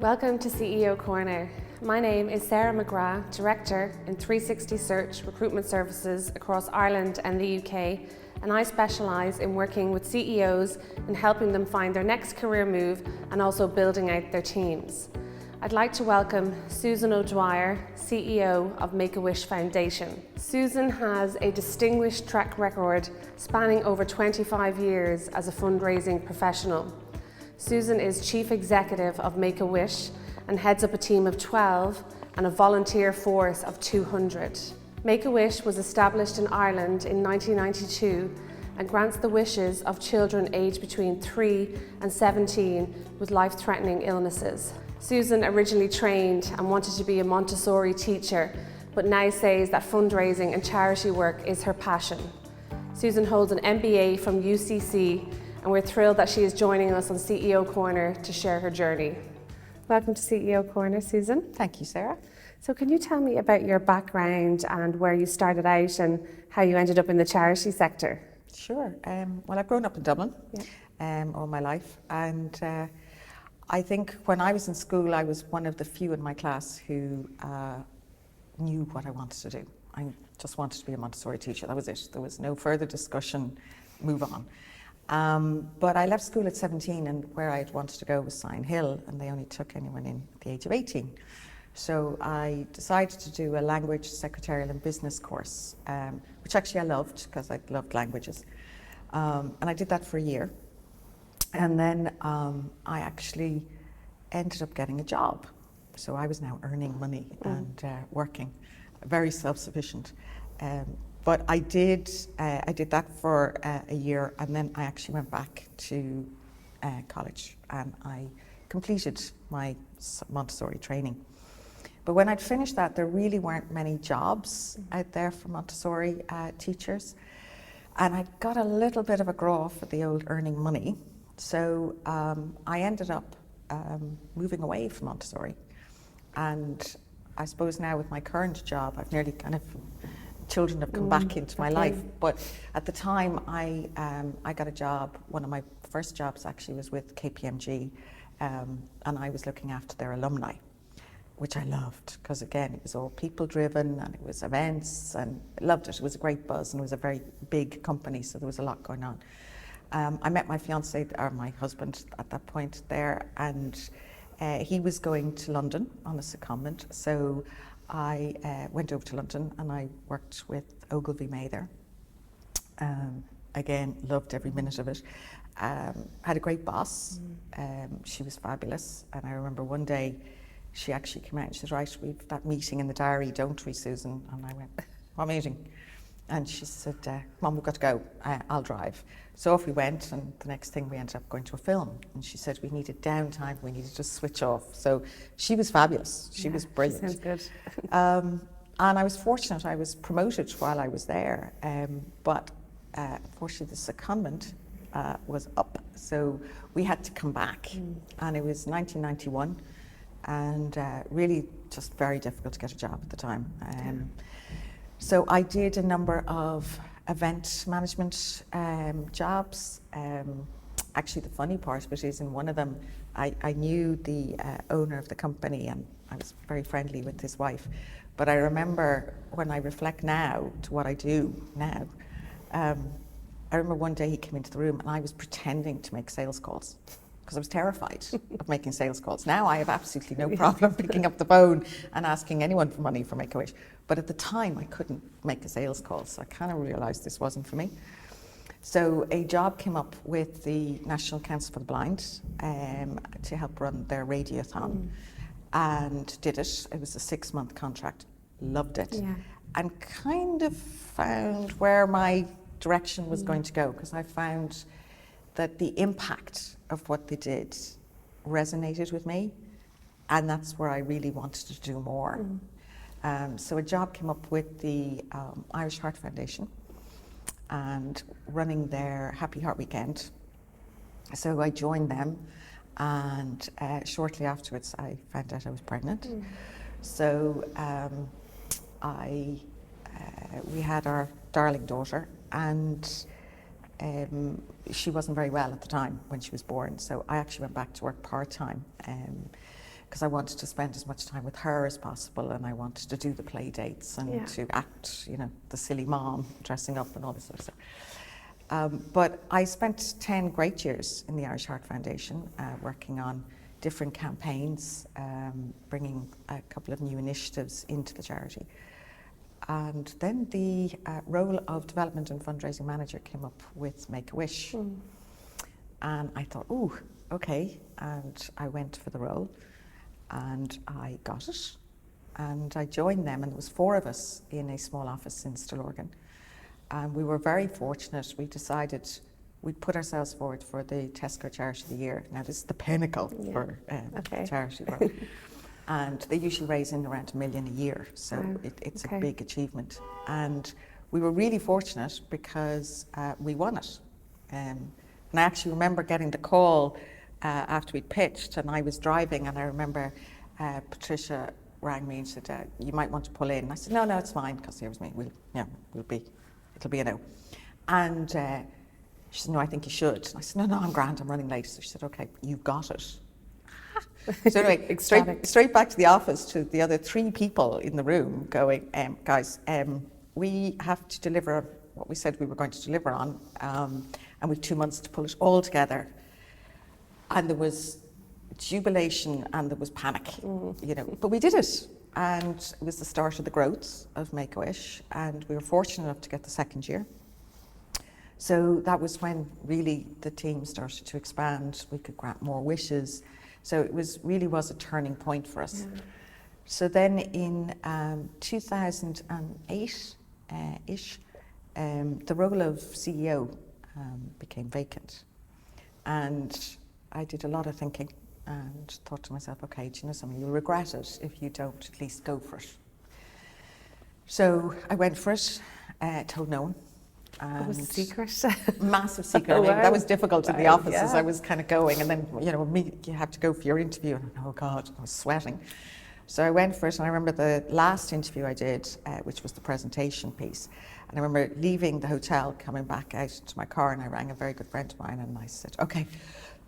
Welcome to CEO Corner. My name is Sarah McGrath, Director in 360 Search Recruitment Services across Ireland and the UK, and I specialise in working with CEOs and helping them find their next career move and also building out their teams. I'd like to welcome Susan O'Dwyer, CEO of Make-A-Wish Foundation. Susan has a distinguished track record spanning over 25 years as a fundraising professional. Susan is Chief Executive of Make-A-Wish and heads up a team of 12 and a volunteer force of 200. Make-A-Wish was established in Ireland in 1992 and grants the wishes of children aged between 3 and 17 with life-threatening illnesses. Susan originally trained and wanted to be a Montessori teacher, but now says that fundraising and charity work is her passion. Susan holds an MBA from UCC, and we're thrilled that she is joining us on CEO Corner to share her journey. Welcome to CEO Corner, Susan. Thank you, Sarah. So can you tell me about your background and where you started out and how you ended up in the charity sector? Sure. Well, I've grown up in Dublin all my life, and I think when I was in school, I was one of the few in my class who knew what I wanted to do. I just wanted to be a Montessori teacher. That was it. There was no further discussion, move on. But I left school at 17, and where I'd wanted to go was Sign Hill, and they only took anyone in at the age of 18. So I decided to do a language, secretarial and business course, which actually I loved because I loved languages. And I did that for a year. And then I actually ended up getting a job. So I was now earning money and working, very self-sufficient. But I did that for a year, and then I actually went back to college and I completed my Montessori training. But when I'd finished that, there really weren't many jobs out there for Montessori teachers. And I got a little bit of a grow for the old earning money. So I ended up moving away from Montessori. And I suppose now with my current job, I've nearly kind of, children have come back into my life. But at the time, I got a job. One of my first jobs actually was with KPMG, and I was looking after their alumni, which I loved because, again, it was all people-driven and it was events, and I loved it. It was a great buzz, and it was a very big company, so there was a lot going on. I met my fiancé, or my husband at that point there, and he was going to London on a secondment, so I went over to London and I worked with Ogilvy Mather. Again, loved every minute of it. Had a great boss. She was fabulous, and I remember one day she actually came out and she said, "Right, we've that meeting in the diary, don't we, Susan?" And I went, "What meeting?" And she said, "Come on, we've got to go. I'll drive." So off we went, and the next thing we ended up going to a film. And she said we needed downtime, we needed to switch off. So she was fabulous. She was brilliant. Sounds good. And I was fortunate. I was promoted while I was there, but unfortunately the secondment was up, so we had to come back. And it was 1991, and really just very difficult to get a job at the time. So I did a number of event management jobs. Actually, the funny part of it is in one of them, I knew the owner of the company, and I was very friendly with his wife. But I remember when I reflect now to what I do now, I remember one day he came into the room and I was pretending to make sales calls because I was terrified of making sales calls. Now I have absolutely no problem picking up the phone and asking anyone for money for Make-A-Wish. But at the time I couldn't make a sales call, so I kind of realised this wasn't for me. So a job came up with the National Council for the Blind to help run their radiothon, and did it. It was a 6-month contract, loved it, and kind of found where my direction was going to go, because I found that the impact of what they did resonated with me, and that's where I really wanted to do more. So a job came up with the Irish Heart Foundation and running their Happy Heart Weekend. So I joined them, and shortly afterwards I found out I was pregnant. So we had our darling daughter, and she wasn't very well at the time when she was born, so I actually went back to work part-time because I wanted to spend as much time with her as possible, and I wanted to do the play dates and to act, you know, the silly mom, dressing up and all this sort of stuff. But I spent 10 great years in the Irish Heart Foundation, working on different campaigns, bringing a couple of new initiatives into the charity. And then the role of development and fundraising manager came up with Make-A-Wish. And I thought, ooh, okay. And I went for the role and I got it. And I joined them, and there was 4 of us in a small office in Stillorgan. And we were very fortunate. We decided we'd put ourselves forward for the Tesco Charity of the Year. Now, this is the pinnacle for charity work. And they usually raise in around $1 million a year, so it's a big achievement. And we were really fortunate because we won it. And I actually remember getting the call after we'd pitched, and I was driving, and I remember Patricia rang me and said, you might want to pull in. And I said, no, it's fine, because here's me, it'll be a no. And she said, no, I think you should. And I said, no, I'm grand, I'm running late. So she said, okay, you got it. So anyway, straight back to the office, to the other 3 people in the room, going, guys, we have to deliver what we said we were going to deliver on, and we've 2 months to pull it all together. And there was jubilation and there was panic, you know, but we did it. And it was the start of the growth of Make-A-Wish, and we were fortunate enough to get the 2nd year. So that was when really the team started to expand. We could grant more wishes. So it really was a turning point for us. So then in 2008-ish, the role of CEO became vacant. And I did a lot of thinking and thought to myself, okay, do you know something, you'll regret it if you don't at least go for it. So I went for it, told no one. It was a secret? Massive secret. I mean, that was difficult in the office as I was kind of going, and then, you know, you have to go for your interview, and oh God, I was sweating. So I went for it, and I remember the last interview I did, which was the presentation piece, and I remember leaving the hotel, coming back out to my car, and I rang a very good friend of mine, and I said, okay,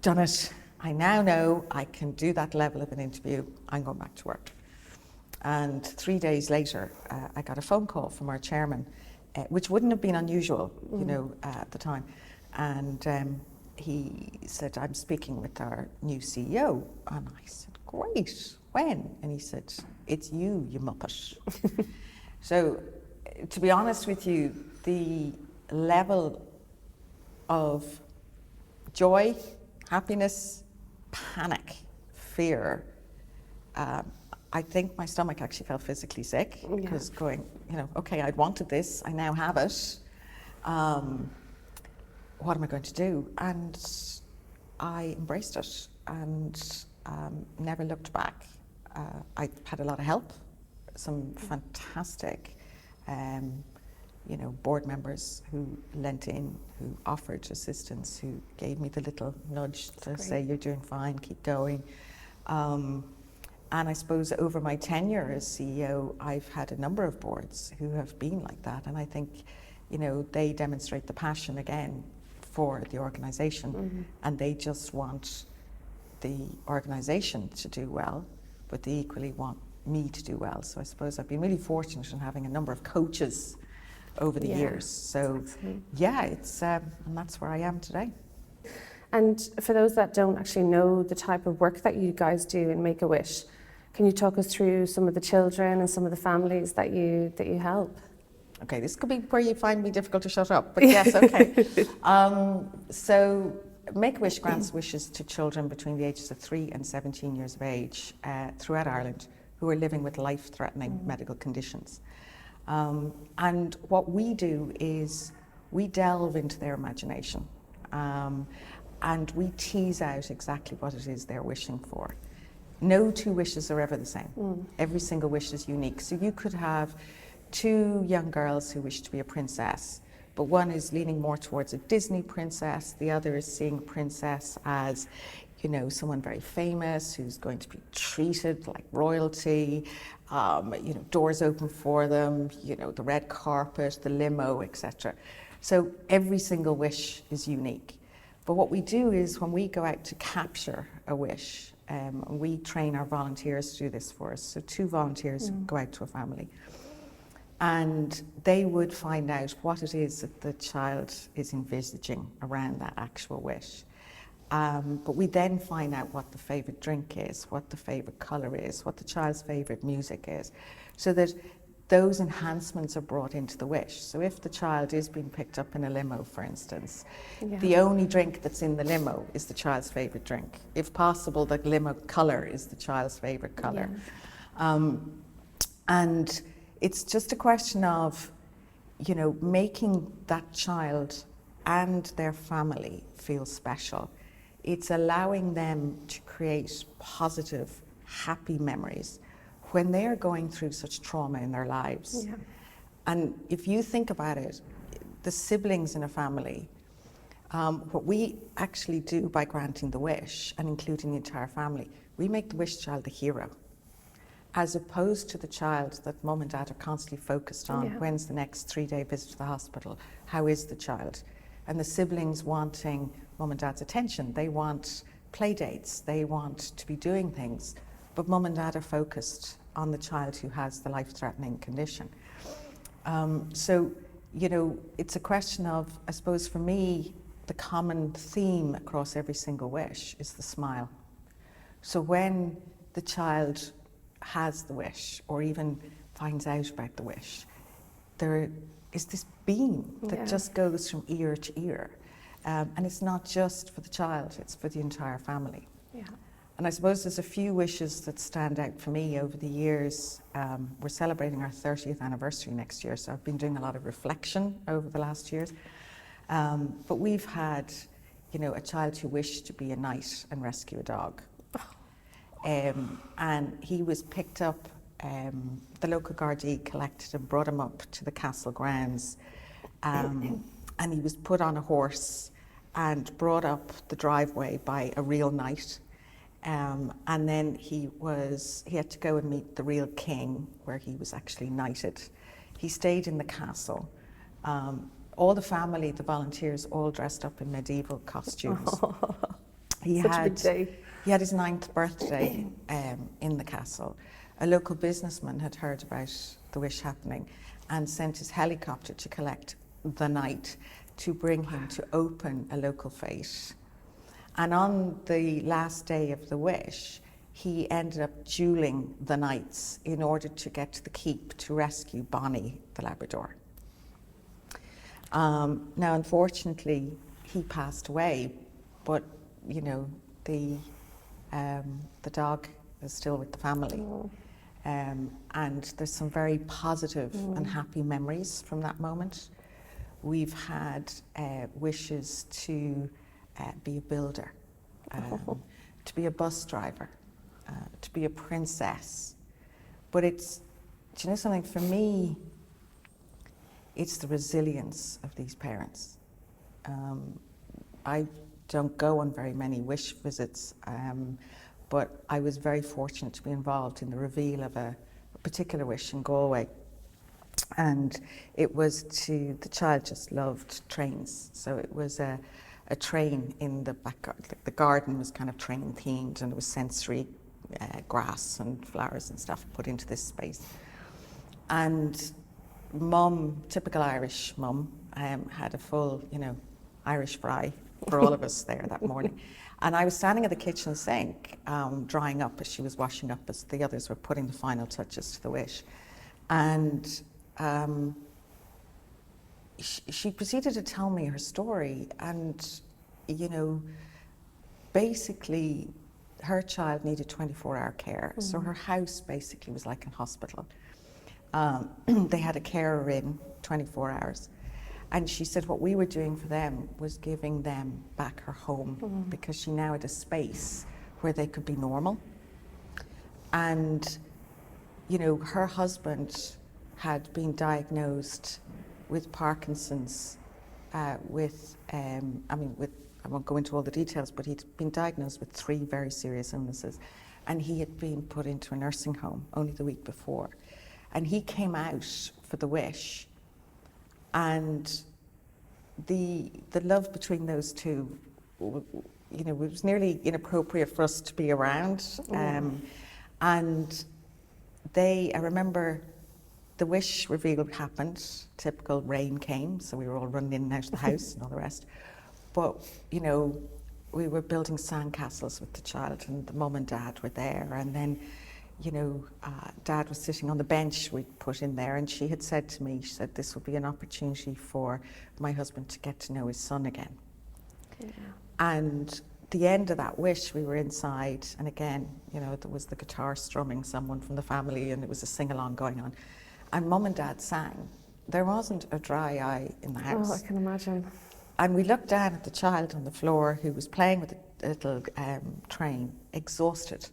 done it. I now know I can do that level of an interview. I'm going back to work. And 3 days later, I got a phone call from our chairman, which wouldn't have been unusual, you know, at the time. And he said, I'm speaking with our new CEO. And I said, great, when? And he said, it's you muppet. So, to be honest with you, the level of joy, happiness, panic, fear, I think my stomach actually felt physically sick, because going, you know, okay, I'd wanted this, I now have it. What am I going to do? And I embraced it and never looked back. I had a lot of help, some fantastic, you know, board members who lent in, who offered assistance, who gave me the little nudge to say, you're doing fine, keep going. And I suppose over my tenure as CEO, I've had a number of boards who have been like that. And I think, you know, they demonstrate the passion again for the organisation, and they just want the organisation to do well, but they equally want me to do well. So I suppose I've been really fortunate in having a number of coaches over the years. So it's and that's where I am today. And for those that don't actually know the type of work that you guys do in Make-A-Wish, can you talk us through some of the children and some of the families that you help? Okay, this could be where you find me difficult to shut up, but yes, okay. So Make-A-Wish grants wishes to children between the ages of 3 and 17 years of age throughout Ireland who are living with life-threatening medical conditions. And what we do is we delve into their imagination, and we tease out exactly what it is they're wishing for. No 2 wishes are ever the same. Every single wish is unique. So you could have 2 young girls who wish to be a princess, but one is leaning more towards a Disney princess, the other is seeing a princess as, you know, someone very famous who's going to be treated like royalty, you know, doors open for them, you know, the red carpet, the limo, etc. So every single wish is unique. But what we do is when we go out to capture a wish, We train our volunteers to do this for us. So 2 volunteers go out to a family, and they would find out what it is that the child is envisaging around that actual wish. But we then find out what the favourite drink is, what the favourite colour is, what the child's favourite music is, so that those enhancements are brought into the wish. So if the child is being picked up in a limo, for instance, the only drink that's in the limo is the child's favourite drink. If possible, the limo colour is the child's favourite colour. And it's just a question of, you know, making that child and their family feel special. It's allowing them to create positive, happy memories when they are going through such trauma in their lives. And if you think about it, the siblings in a family, what we actually do by granting the wish and including the entire family, we make the wish child the hero, as opposed to the child that mum and dad are constantly focused on. When's the next 3-day visit to the hospital? How is the child? And the siblings wanting mum and dad's attention. They want play dates, they want to be doing things, but mum and dad are focused on the child who has the life-threatening condition. So, you know, it's a question of, I suppose for me, the common theme across every single wish is the smile. So when the child has the wish, or even finds out about the wish, there is this beam that just goes from ear to ear. And it's not just for the child, it's for the entire family. And I suppose there's a few wishes that stand out for me over the years. We're celebrating our 30th anniversary next year, so I've been doing a lot of reflection over the last years. But we've had, you know, a child who wished to be a knight and rescue a dog. And he was picked up, the local Gardaí collected and brought him up to the castle grounds. And he was put on a horse and brought up the driveway by a real knight. And then he had to go and meet the real king, where he was actually knighted. He stayed in the castle. All the family, the volunteers, all dressed up in medieval costumes. He Such a big day. He had his 9th birthday in the castle. A local businessman had heard about the wish happening and sent his helicopter to collect the knight to bring him to open a local fete. And on the last day of the wish, he ended up dueling the knights in order to get to the keep to rescue Bonnie, the Labrador. Now, unfortunately, he passed away, but, you know, the dog is still with the family. And there's some very positive and happy memories from that moment. We've had wishes to be a builder, to be a bus driver, to be a princess. But it's, do you know something, for me, it's the resilience of these parents. I don't go on very many wish visits, but I was very fortunate to be involved in the reveal of a particular wish in Galway. And it was the child just loved trains. So it was a train in the back garden. The garden was kind of train themed, and it was sensory grass and flowers and stuff put into this space. And mum, typical Irish mum, had a full, you know, Irish fry for all of us there that morning. And I was standing at the kitchen sink, drying up as she was washing up, as the others were putting the final touches to the wish. And she proceeded to tell me her story, and, you know, basically her child needed 24-hour care. So her house basically was like a hospital. They had a carer in 24 hours. And she said what we were doing for them was giving them back her home, because she now had a space where they could be normal. And, you know, her husband had been diagnosed with Parkinson's, I won't go into all the details, but he'd been diagnosed with 3 very serious illnesses. And he had been put into a nursing home only the week before. And he came out for the wish, and the love between those two you know, it was nearly inappropriate for us to be around. And I remember the wish reveal happened, typical rain came, so we were all running in and out of the house and all the rest. But, you know, we were building sandcastles with the child, and the mum and dad were there. And then, you know, Dad was sitting on the bench we'd put in there, and she had said to me, she said, this would be an opportunity for my husband to get to know his son again. Yeah. And the end of that wish, we were inside, and again, you know, there was the guitar strumming, someone from the family, and it was a sing-along going on. And Mum and Dad sang. There wasn't a dry eye in the house. Oh, I can imagine. And we looked down at the child on the floor who was playing with a little train, exhausted.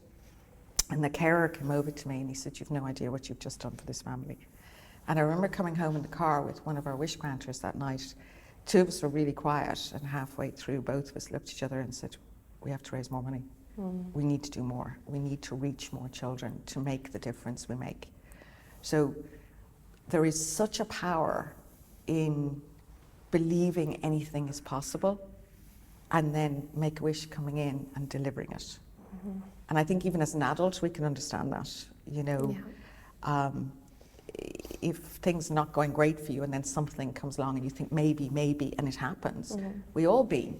And the carer came over to me and he said, you've no idea what you've just done for this family. And I remember coming home in the car with one of our wish granters that night. Two of us were really quiet, and halfway through, both of us looked at each other and said, we have to raise more money. We need to do more. We need to reach more children to make the difference we make. So there is such a power in believing anything is possible, and then Make-A-Wish coming in and delivering it. And I think even as an adult, we can understand that, you know. Yeah. If things are not going great for you and then something comes along and you think maybe, and it happens, we all be.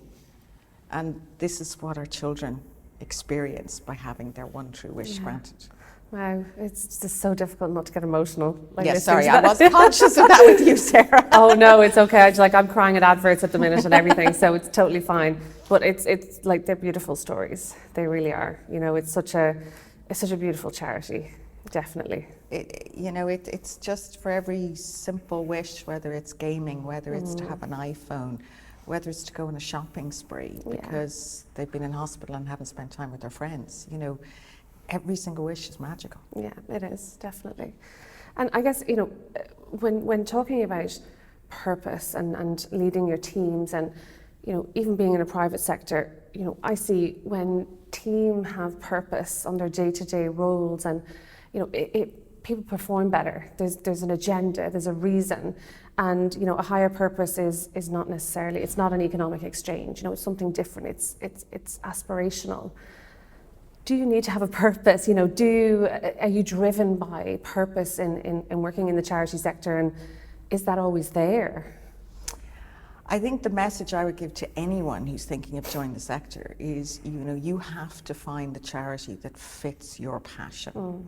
And this is what our children experience by having their one true wish granted. Wow, it's just so difficult not to get emotional. Like yes, sorry, I was conscious of that with you, Sarah. Oh no, it's okay. I'm crying at adverts at the minute and everything, so it's totally fine. But it's like, they're beautiful stories. They really are. You know, it's such a beautiful charity, definitely. You know, it's just for every simple wish, whether it's gaming, whether it's to have an iPhone, whether it's to go on a shopping spree because they've been in hospital and haven't spent time with their friends. You know, every single wish is magical. Yeah, it is, definitely. And I guess, you know, when talking about purpose and leading your teams and, you know, even being in a private sector, you know, I see when team have purpose on their day-to-day roles and, you know, people perform better. There's an agenda, there's a reason. And, you know, a higher purpose is not necessarily, it's not an economic exchange, you know, it's something different, it's aspirational. Do you need to have a purpose? You know, are you driven by purpose in working in the charity sector, and is that always there? I think the message I would give to anyone who's thinking of joining the sector is, you know, you have to find the charity that fits your passion.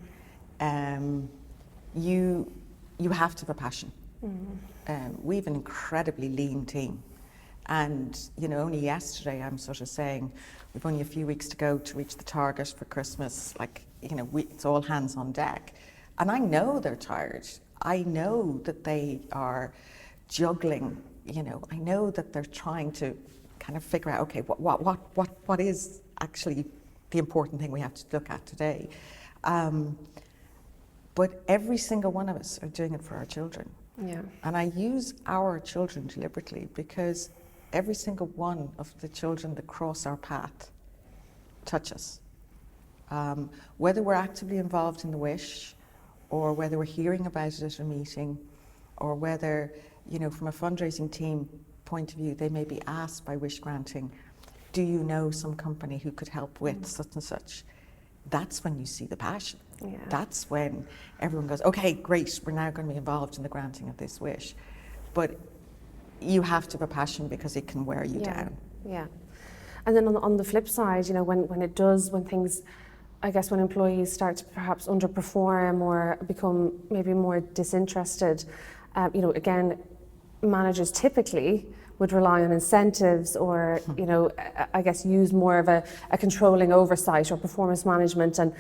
You have to have a passion. We have an incredibly lean team. And, you know, only yesterday I'm sort of saying, we've only a few weeks to go to reach the target for Christmas. Like, you know, it's all hands on deck. And I know they're tired. I know that they are juggling, you know, I know that they're trying to kind of figure out, okay, what is actually the important thing we have to look at today. But every single one of us are doing it for our children. Yeah. And I use our children deliberately because every single one of the children that cross our path touch us. Whether we're actively involved in the wish, or whether we're hearing about it at a meeting, or whether, you know, from a fundraising team point of view, they may be asked by wish granting, do you know some company who could help with such and such? That's when you see the passion. Yeah. That's when everyone goes, okay, great, we're now going to be involved in the granting of this wish. But you have to have a passion because it can wear you down. Yeah. And then on the flip side, you know, when things, I guess when employees start to perhaps underperform or become maybe more disinterested, you know, again, managers typically would rely on incentives or, you know, I guess use more of a controlling oversight or performance management. And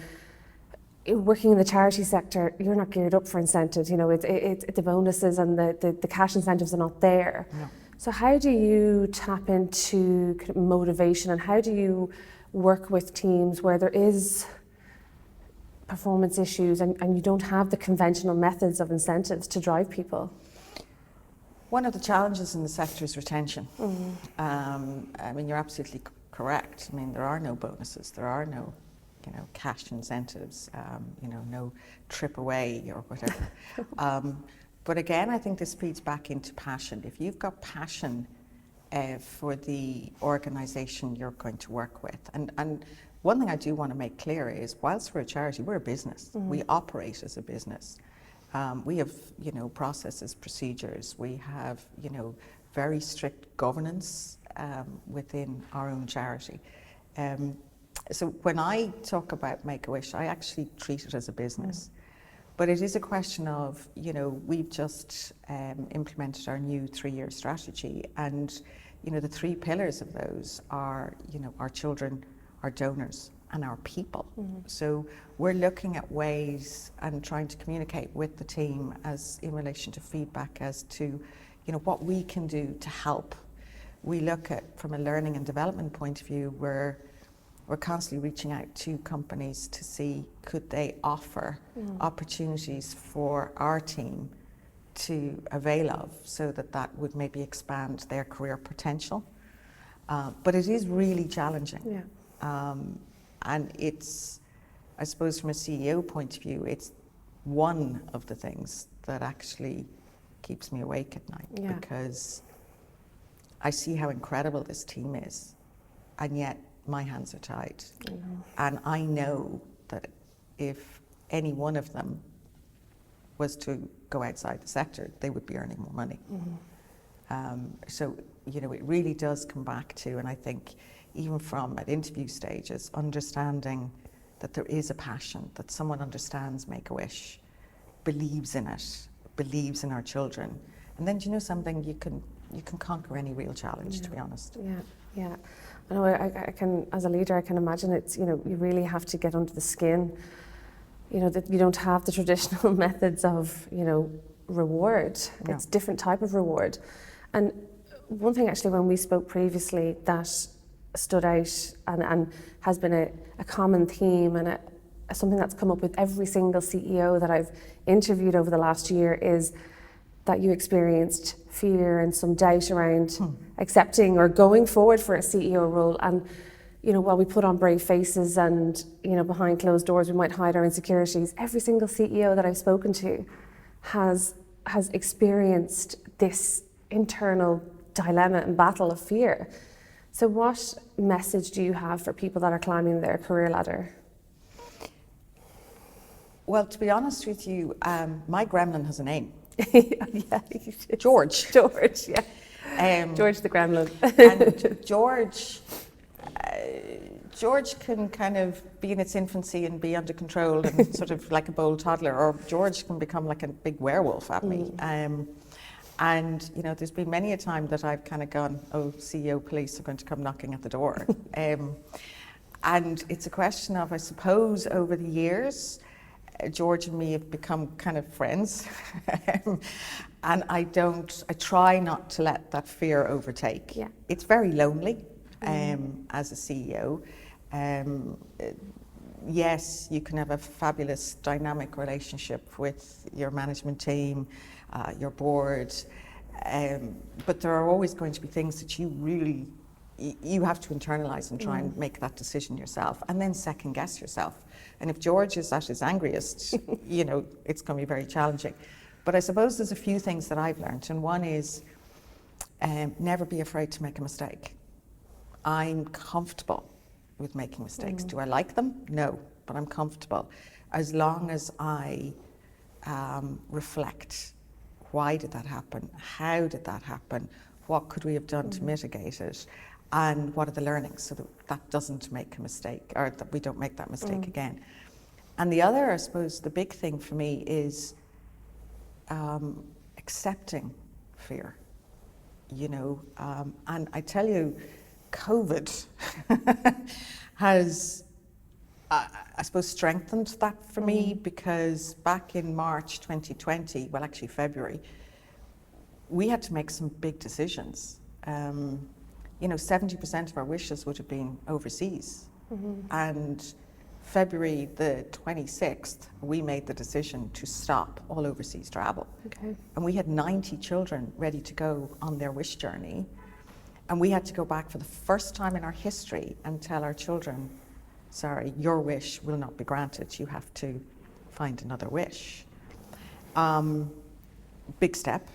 working in the charity sector, you're not geared up for incentives. You know, it's the bonuses and the cash incentives are not there. No. So how do you tap into kind of motivation, and how do you work with teams where there is performance issues and you don't have the conventional methods of incentives to drive people? One of the challenges in the sector is retention. I mean, you're absolutely correct. I mean, there are no bonuses, there are no, you know, cash incentives, you know, no trip away or whatever. But again, I think this feeds back into passion. If you've got passion for the organisation you're going to work with. And one thing I do want to make clear is, whilst we're a charity, we're a business. We operate as a business. We have, processes, procedures. We have, very strict governance within our own charity. So when I talk about Make-A-Wish, I actually treat it as a business. But it is a question of, we've just implemented our new 3-year strategy, and, the 3 pillars of those are, our children, our donors, and our people. So we're looking at ways and trying to communicate with the team as in relation to feedback as to, what we can do to help. We look at, from a learning and development point of view, we're constantly reaching out to companies to see could they offer opportunities for our team to avail of, so that would maybe expand their career potential. But it is really challenging. And it's, I suppose from a CEO point of view, it's one of the things that actually keeps me awake at night, because I see how incredible this team is, and yet my hands are tied. And I know that if any one of them was to go outside the sector, they would be earning more money. So, it really does come back to, and I think even from at interview stages, understanding that there is a passion, that someone understands Make-A-Wish, believes in it, believes in our children. And then, something, you can conquer any real challenge, to be honest. Yeah. I know, I can, as a leader, I can imagine it's, you really have to get under the skin, that you don't have the traditional methods of, reward. No. It's a different type of reward. And one thing actually, when we spoke previously, that stood out and has been a common theme, and something that's come up with every single CEO that I've interviewed over the last year, is that you experienced fear and some doubt around accepting or going forward for a CEO role. And, while we put on brave faces and, behind closed doors, we might hide our insecurities, every single CEO that I've spoken to has experienced this internal dilemma and battle of fear. So what message do you have for people that are climbing their career ladder? Well, to be honest with you, my gremlin has a name. George, yeah. George the gremlin. And George can kind of be in its infancy and be under control and sort of like a bold toddler, or George can become like a big werewolf at me. And, there's been many a time that I've kind of gone, oh, CEO police are going to come knocking at the door. And it's a question of, I suppose, over the years, George and me have become kind of friends. And I try not to let that fear overtake. Yeah. It's very lonely as a CEO. Yes, you can have a fabulous dynamic relationship with your management team, your board, but there are always going to be things that you have to internalize and try and make that decision yourself, and then second guess yourself. And if George is at his angriest, it's going to be very challenging. But I suppose there's a few things that I've learned, and one is never be afraid to make a mistake. I'm comfortable with making mistakes. Do I like them? No, but I'm comfortable. As long as I reflect, why did that happen? How did that happen? What could we have done to mitigate it? And what are the learnings, so that doesn't make a mistake, or that we don't make that mistake again. And the other, I suppose, the big thing for me is accepting fear. And I tell you, COVID has, I suppose, strengthened that for me, because back in March 2020, well, actually February, we had to make some big decisions. 70% of our wishes would have been overseas. And February the 26th, we made the decision to stop all overseas travel. Okay. And we had 90 children ready to go on their wish journey. And we had to go back for the first time in our history and tell our children, sorry, your wish will not be granted. You have to find another wish. Big step.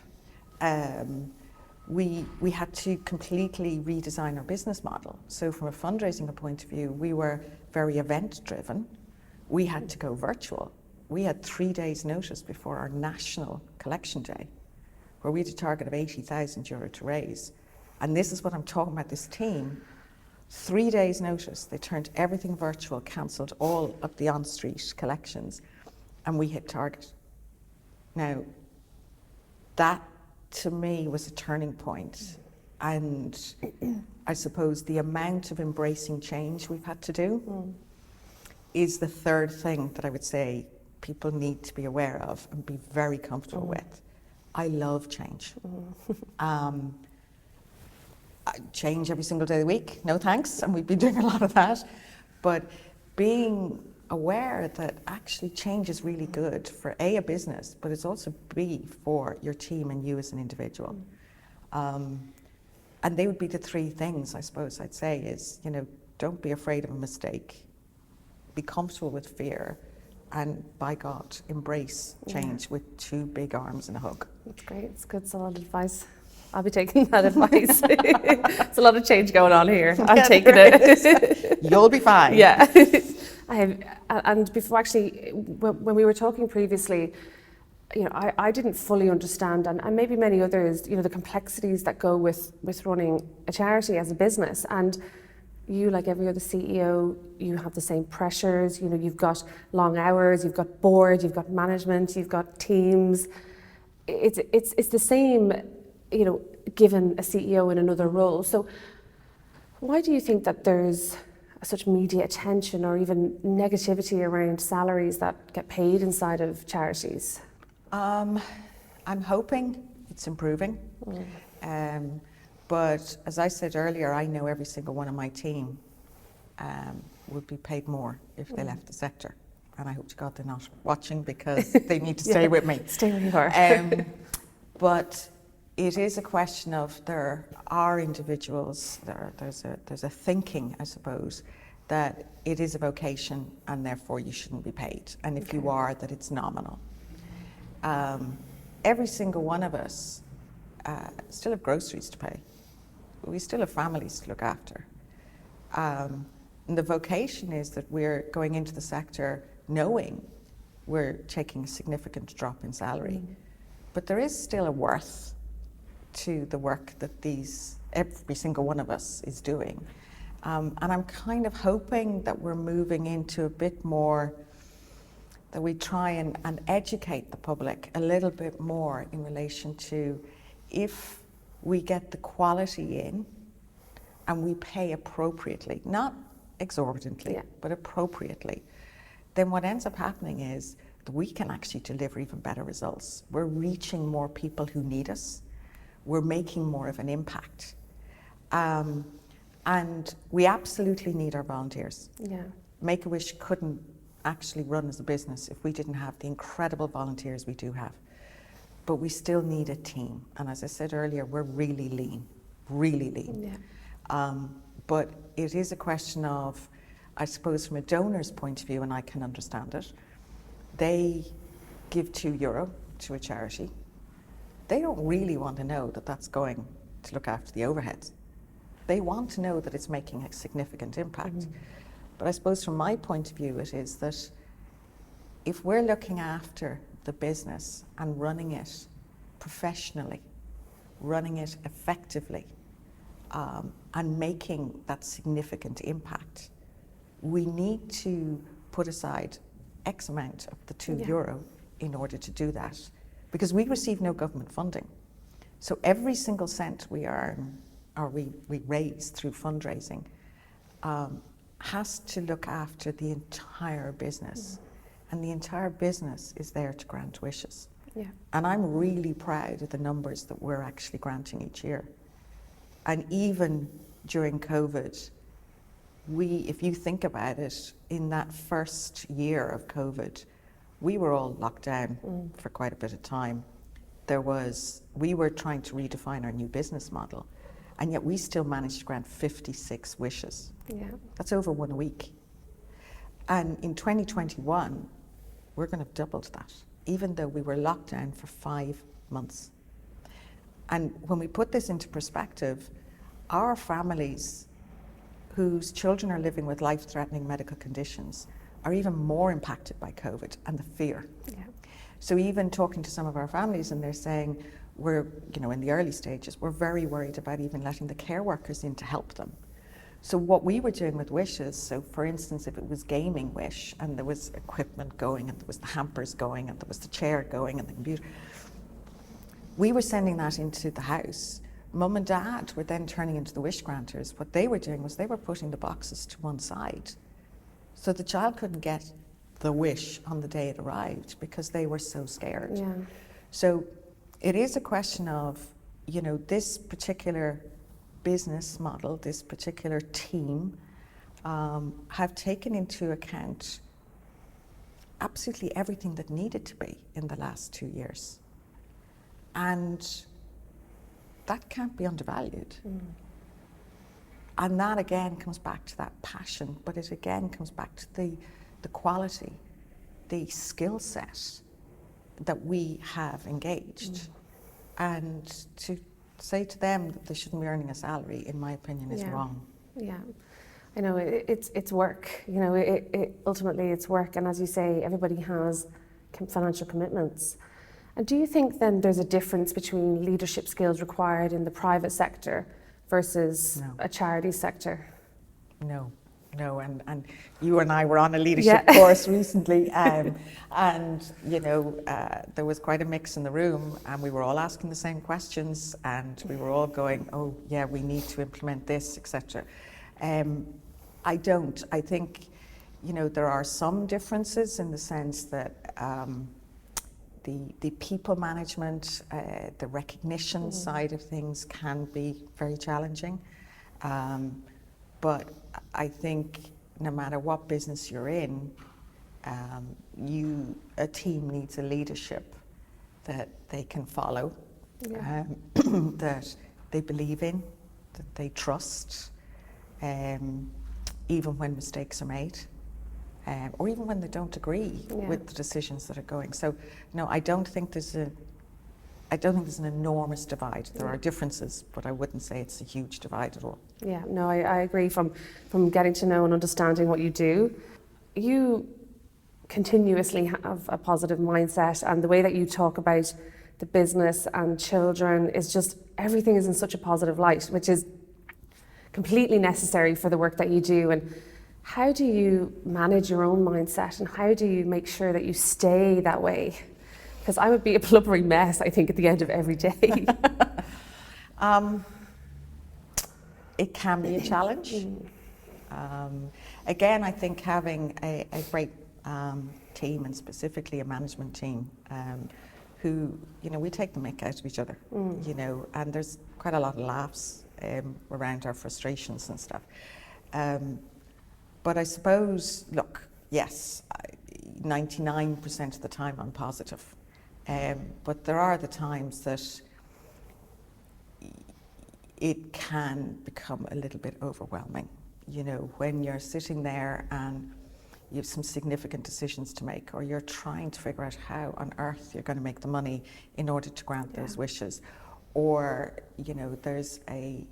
we had to completely redesign our business model. So from a fundraising point of view, we were very event driven. We had to go virtual. We had 3 days notice before our national collection day, where we had a target of €80,000 to raise. And this is what I'm talking about, this team. 3 days notice, they turned everything virtual, cancelled all of the on-street collections, and we hit target. Now, that to me was a turning point. And I suppose the amount of embracing change we've had to do is the third thing that I would say people need to be aware of and be very comfortable with. I love change. I change every single day of the week, no thanks, and we've been doing a lot of that. But being aware that actually change is really good for A, a business, but it's also B, for your team and you as an individual. And they would be the three things, I suppose I'd say is, don't be afraid of a mistake, be comfortable with fear, and by God, embrace change with two big arms and a hug. That's great, it's good solid advice. I'll be taking that advice. It's a lot of change going on here. I'm taking it. You'll be fine. Yeah. And before actually, when we were talking previously, I didn't fully understand, and maybe many others, the complexities that go with running a charity as a business. And you, like every other CEO, you have the same pressures. You've got long hours, you've got board, you've got management, you've got teams. It's the same, given a CEO in another role. So why do you think that there's such media attention or even negativity around salaries that get paid inside of charities? I'm hoping it's improving. But as I said earlier, I know every single one of my team would be paid more if they left the sector. And I hope to God they're not watching, because they need to stay with me. Stay where you are. But it is a question of there are individuals, there's a thinking, I suppose, that it is a vocation and therefore you shouldn't be paid. And if you are, that it's nominal. Every single one of us still have groceries to pay. We still have families to look after. And the vocation is that we're going into the sector knowing we're taking a significant drop in salary. But there is still a worth to the work that every single one of us is doing. And I'm kind of hoping that we're moving into a bit more, that we try and educate the public a little bit more in relation to, if we get the quality in and we pay appropriately, not exorbitantly, but appropriately, then what ends up happening is that we can actually deliver even better results. We're reaching more people who need us. We're making more of an impact. And we absolutely need our volunteers. Make-A-Wish couldn't actually run as a business if we didn't have the incredible volunteers we do have. But we still need a team. And as I said earlier, we're really lean. But it is a question of, I suppose from a donor's point of view, and I can understand it, they give €2 to a charity. They don't really want to know that that's going to look after the overheads. They want to know that it's making a significant impact. But I suppose from my point of view, it is that if we're looking after the business and running it professionally, running it effectively, and making that significant impact, we need to put aside X amount of the €2 in order to do that. Because we receive no government funding. So every single cent we earn, or we raise through fundraising, has to look after the entire business. And the entire business is there to grant wishes. And I'm really proud of the numbers that we're actually granting each year. And even during COVID, if you think about it, in that first year of COVID, we were all locked down for quite a bit of time. We were trying to redefine our new business model, and yet we still managed to grant 56 wishes. That's over 1 week. And in 2021, we're going to have doubled that, even though we were locked down for 5 months. And when we put this into perspective, our families whose children are living with life-threatening medical conditions are even more impacted by COVID and the fear. Yeah. So even talking to some of our families, and they're saying, we're, in the early stages, we're very worried about even letting the care workers in to help them. So what we were doing with wishes, so for instance, if it was gaming wish and there was equipment going and there was the hampers going and there was the chair going and the computer, we were sending that into the house. Mum and Dad were then turning into the wish granters. What they were doing was they were putting the boxes to one side. So the child couldn't get the wish on the day it arrived because they were so scared. Yeah. So it is a question of, this particular business model, this particular team, have taken into account absolutely everything that needed to be in the last 2 years. And that can't be undervalued. And that again comes back to that passion, but it again comes back to the quality, the skill set that we have engaged. And to say to them that they shouldn't be earning a salary, in my opinion, is wrong. Yeah, I know it's work. It ultimately it's work, and as you say, everybody has financial commitments. And do you think then there's a difference between leadership skills required in the private sector versus a charity sector? No, and you and I were on a leadership course recently, and there was quite a mix in the room, and we were all asking the same questions, and we were all going, oh yeah, we need to implement this, etc. I think, there are some differences in the sense that the people management, the recognition side of things can be very challenging. But I think no matter what business you're in, a team needs a leadership that they can follow, that they believe in, that they trust, even when mistakes are made. Or even when they don't agree with the decisions that are going. So, no, I don't think there's an enormous divide. There are differences, but I wouldn't say it's a huge divide at all. Yeah, no, I agree. From getting to know and understanding what you do, you continuously have a positive mindset, and the way that you talk about the business and children is just, everything is in such a positive light, which is completely necessary for the work that you do. And how do you manage your own mindset, and how do you make sure that you stay that way? Because I would be a blubbering mess, I think, at the end of every day. It can be a challenge. Again, I think having a great team, and specifically a management team, who, we take the mick out of each other, and there's quite a lot of laughs around our frustrations and stuff. But I suppose, look, yes, 99% of the time I'm positive. But there are the times that it can become a little bit overwhelming. When you're sitting there and you have some significant decisions to make, or you're trying to figure out how on earth you're going to make the money in order to grant those wishes. Or, there's a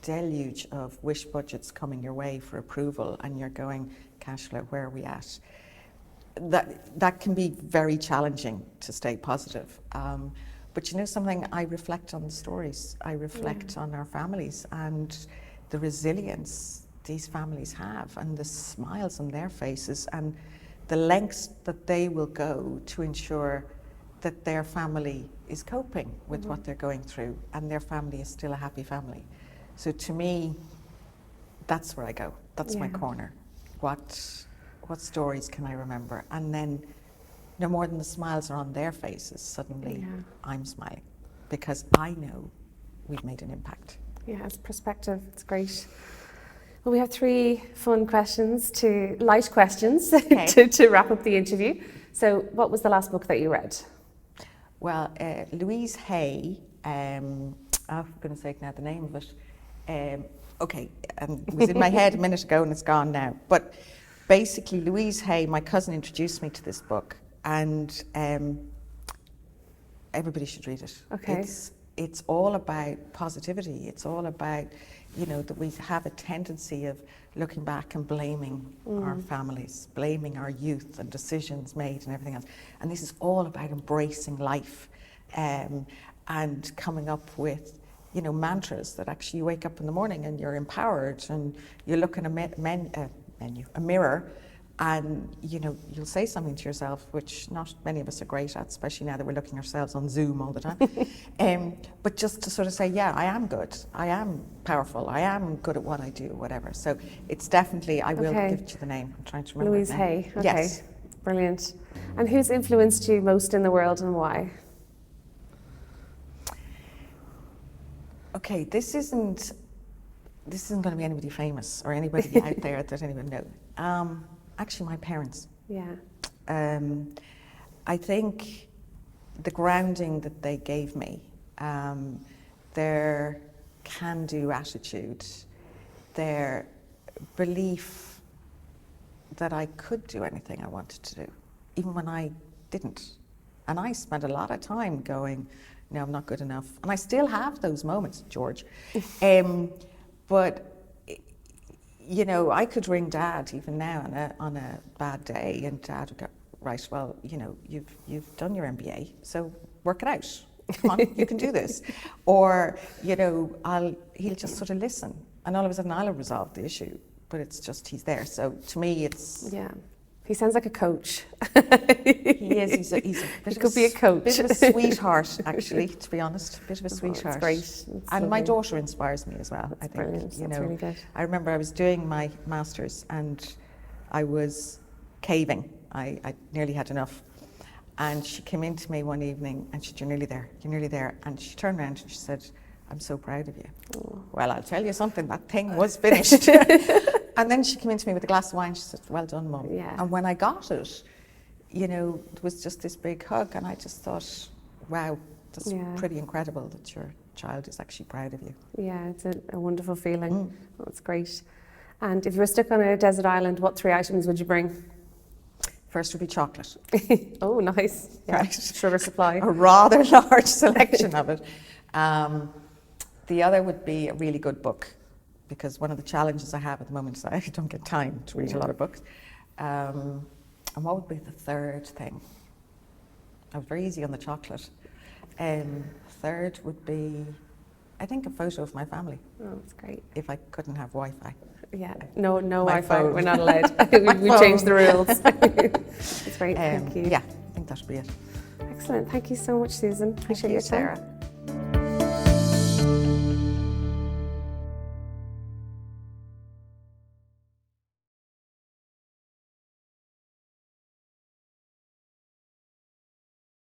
deluge of wish budgets coming your way for approval, and you're going, cash flow, where are we at? That can be very challenging to stay positive. But something, I reflect on the stories, I reflect on our families and the resilience these families have, and the smiles on their faces, and the lengths that they will go to ensure that their family is coping with what they're going through, and their family is still a happy family. So to me, that's where I go. That's my corner. What stories can I remember? And then, no more than the smiles are on their faces, suddenly I'm smiling, because I know we've made an impact. Yeah, it's perspective. It's great. Well, we have 3 fun questions, light questions, to wrap up the interview. So, what was the last book that you read? Well, Louise Hay, I'm going to say now the name of it. It was in my head a minute ago and it's gone now. But basically, Louise Hay, my cousin introduced me to this book, and everybody should read it. Okay. it's all about positivity. It's all about, you know, that we have a tendency of looking back and blaming our families, blaming our youth and decisions made and everything else. And this is all about embracing life, and coming up with, you know, mantras that actually you wake up in the morning and you're empowered, and you look in a mirror, and, you know, you'll say something to yourself, which not many of us are great at, especially now that we're looking ourselves on Zoom all the time. But just to sort of say, yeah, I am good, I am powerful, I am good at what I do, whatever. So it's definitely, I will give you the name. I'm trying to remember. Louise Hay. Okay. Yes. Brilliant. And who's influenced you most in the world, and why? Okay, this isn't going to be anybody famous or anybody out there that anyone knows. Actually, my parents. Yeah. I think the grounding that they gave me, their can-do attitude, their belief that I could do anything I wanted to do, even when I didn't. And I spent a lot of time going, no, I'm not good enough. And I still have those moments, George. But you know, I could ring Dad even now on a bad day, and Dad would go, right, well, you know, you've done your MBA, so work it out. Come on, you can do this. Or, you know, he'll just sort of listen, and all of a sudden I'll have resolved the issue, but it's just he's there. So to me, it's... Yeah. He sounds like a coach. He is. He's a bit he could be a coach. Bit of a sweetheart, actually, to be honest. Bit of a sweetheart. That's great. And my daughter inspires me as well. That's I think. Brilliant. You That's know, really good. I remember I was doing my masters and I was caving. I nearly had enough. And she came in to me one evening and she said, "You're nearly there. You're nearly there." And she turned around and she said, "I'm so proud of you." Oh. Well, I'll tell you something. That thing was finished. And then she came into me with a glass of wine. She said, "Well done, Mum." Yeah. And when I got it, you know, it was just this big hug, and I just thought, wow, that's pretty incredible that your child is actually proud of you. Yeah, it's a wonderful feeling. That's great. And if you were stuck on a desert island, what 3 items would you bring? First would be chocolate. Oh, nice. Yeah. Right. Sugar supply. A rather large selection of it. The other would be a really good book, because one of the challenges I have at the moment is I don't get time to read a lot of books. And what would be the third thing? I was very easy on the chocolate. Third would be, I think, a photo of my family. Oh, that's great. If I couldn't have Wi-Fi. Yeah, no My Wi-Fi. phone. We're not allowed. We've changed the rules. That's great. Thank you. Yeah, I think that should be it. Excellent. Thank you so much, Susan. Appreciate your time. Sarah.